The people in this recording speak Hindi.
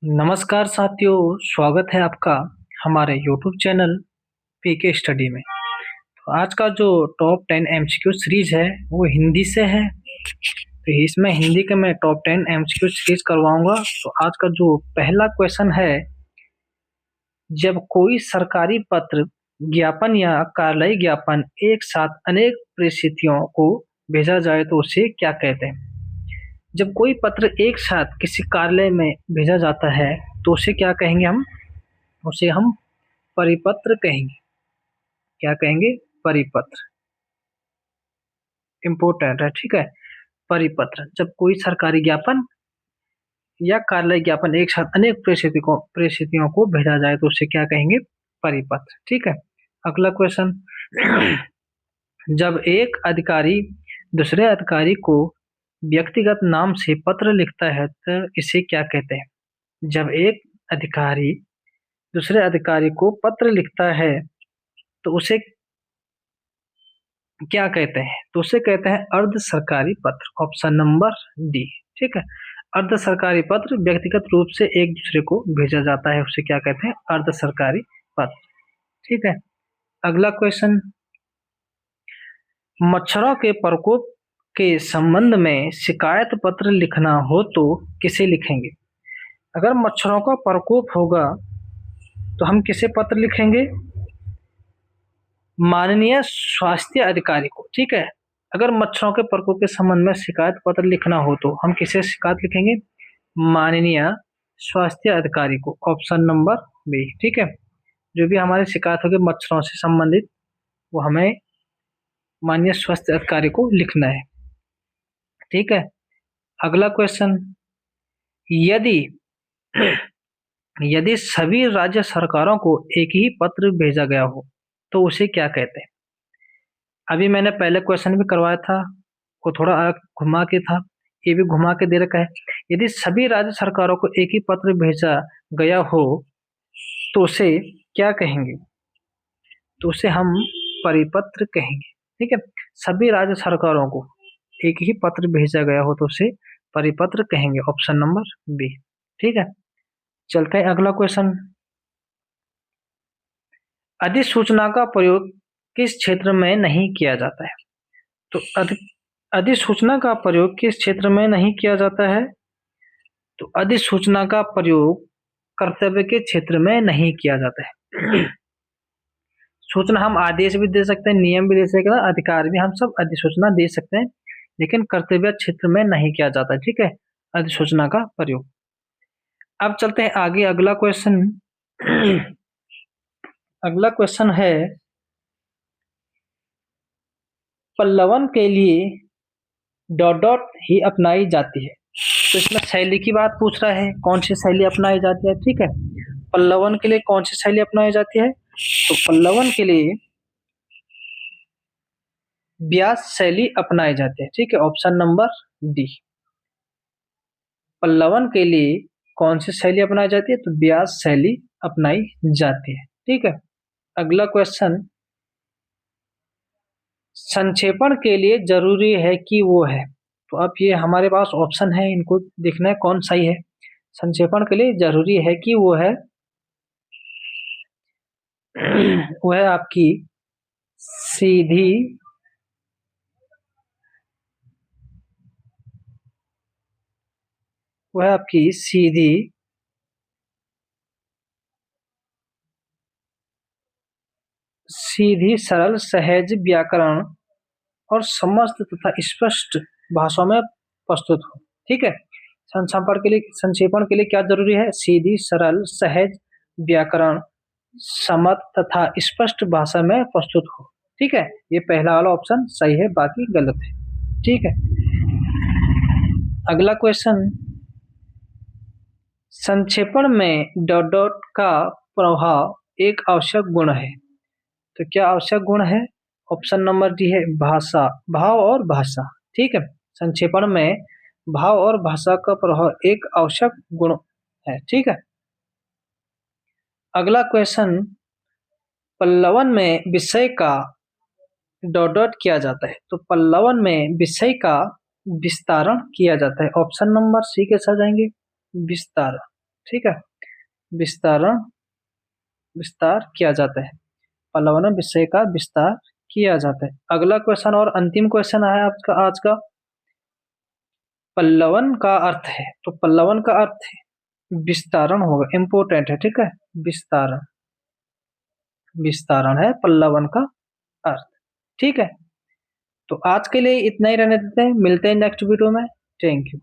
नमस्कार साथियों, स्वागत है आपका हमारे YouTube चैनल पीके स्टडी में। तो आज का जो टॉप 10 एमसीक्यू सीरीज है वो हिंदी से है। तो इसमें हिंदी के मैं टॉप 10 एमसीक्यू सीरीज करवाऊंगा। तो आज का जो पहला क्वेश्चन है, जब कोई सरकारी पत्र, ज्ञापन या कार्यालय ज्ञापन एक साथ अनेक परिस्थितियों को भेजा जाए तो उसे क्या कहते हैं? जब कोई पत्र एक साथ किसी कार्यालय में भेजा जाता है तो उसे क्या कहेंगे हम? उसे हम परिपत्र कहेंगे। क्या कहेंगे? परिपत्र। इम्पोर्टेंट है, ठीक है। परिपत्र, जब कोई सरकारी ज्ञापन या कार्यालय ज्ञापन एक साथ अनेक परिस्थितियों को भेजा जाए तो उसे क्या कहेंगे? परिपत्र, ठीक है। अगला क्वेश्चन, जब एक अधिकारी दूसरे अधिकारी को व्यक्तिगत नाम से पत्र लिखता है तो इसे क्या कहते हैं? जब एक अधिकारी दूसरे अधिकारी को पत्र लिखता है तो उसे क्या कहते हैं? तो उसे कहते हैं अर्ध सरकारी पत्र। ऑप्शन नंबर डी, ठीक है। अर्ध सरकारी पत्र व्यक्तिगत रूप से एक दूसरे को भेजा जाता है, उसे क्या कहते हैं? अर्ध सरकारी पत्र, ठीक है। अगला क्वेश्चन, मच्छरों के प्रकोप के संबंध में शिकायत पत्र लिखना हो तो किसे लिखेंगे? अगर मच्छरों का प्रकोप होगा तो हम किसे पत्र लिखेंगे? माननीय स्वास्थ्य अधिकारी को, ठीक है। अगर मच्छरों के प्रकोप के संबंध में शिकायत पत्र लिखना हो तो हम किसे शिकायत लिखेंगे? माननीय स्वास्थ्य अधिकारी को। ऑप्शन नंबर बी, ठीक है। जो भी हमारी शिकायत होगी मच्छरों से संबंधित वो हमें माननीय स्वास्थ्य अधिकारी को लिखना है, ठीक है। अगला क्वेश्चन, यदि यदि सभी राज्य सरकारों को एक ही पत्र भेजा गया हो तो उसे क्या कहते हैं? अभी मैंने पहले क्वेश्चन भी करवाया था, वो थोड़ा घुमा के था, ये भी घुमा के दे रखा है। यदि सभी राज्य सरकारों को एक ही पत्र भेजा गया हो तो उसे क्या कहेंगे? तो उसे हम परिपत्र कहेंगे, ठीक है। सभी राज्य सरकारों को एक ही पत्र भेजा गया हो तो उसे परिपत्र कहेंगे। ऑप्शन नंबर बी, ठीक है। चलते हैं अगला क्वेश्चन, अधिसूचना का प्रयोग किस क्षेत्र में नहीं किया जाता है? तो अधिसूचना का प्रयोग किस क्षेत्र में नहीं किया जाता है? तो अधिसूचना का प्रयोग कर्तव्य के क्षेत्र में नहीं किया जाता है। सूचना हम आदेश भी दे सकते हैं, नियम भी दे सकते हैं, अधिकार भी, हम सब अधिसूचना दे सकते हैं, लेकिन कर्तव्य क्षेत्र में नहीं किया जाता, ठीक है, अधिसूचना का प्रयोग। अब चलते हैं आगे, अगला क्वेश्चन। अगला क्वेश्चन है, पल्लवन के लिए डॉट डॉट ही अपनाई जाती है। तो इसमें शैली की बात पूछ रहा है, कौन सी शैली अपनाई जाती है, ठीक है। पल्लवन के लिए कौन सी शैली अपनाई जाती है? तो पल्लवन के लिए व्यास शैली अपनाई जाती है, ठीक है। ऑप्शन नंबर डी, पल्लवन के लिए कौन सी शैली अपनाई जाती है? तो व्यास शैली अपनाई जाती है, ठीक है। अगला क्वेश्चन, संक्षेपण के लिए जरूरी है कि वो है। तो अब ये हमारे पास ऑप्शन है, इनको देखना है कौन सही है। संक्षेपण के लिए जरूरी है कि वो है वो है आपकी सीधी वो है आपकी सीधी सीधी सरल सहज व्याकरण और समस्त तथा स्पष्ट भाषा में प्रस्तुत हो, ठीक है। संक्षेपण के लिए क्या जरूरी है? सीधी सरल सहज व्याकरण समत तथा स्पष्ट भाषा में प्रस्तुत हो, ठीक है। ये पहला वाला ऑप्शन सही है, बाकी गलत है, ठीक है। अगला क्वेश्चन, संक्षेपण में डॉट डॉट का प्रभाव एक आवश्यक गुण है। तो क्या आवश्यक गुण है? ऑप्शन नंबर डी है भाषा, भाव और भाषा, ठीक है। संक्षेपण में भाव और भाषा का प्रभाव एक आवश्यक गुण है, ठीक है। अगला क्वेश्चन, पल्लवन में विषय का डॉट डॉट किया जाता है। तो पल्लवन में विषय का विस्तारण किया जाता है। ऑप्शन नंबर सी के साथ जाएंगे, विस्तारण, ठीक है, विस्तारण विस्तार किया जाता है। पल्लवन विषय का विस्तार किया जाता है। अगला क्वेश्चन और अंतिम क्वेश्चन है आपका आज का। पल्लवन का अर्थ है, तो पल्लवन का अर्थ है विस्तारण होगा, इंपोर्टेंट है, ठीक है। विस्तारण, विस्तारण है पल्लवन का अर्थ, ठीक है। तो आज के लिए इतना ही रहने देते हैं, मिलते हैं नेक्स्ट वीडियो में। Thank you.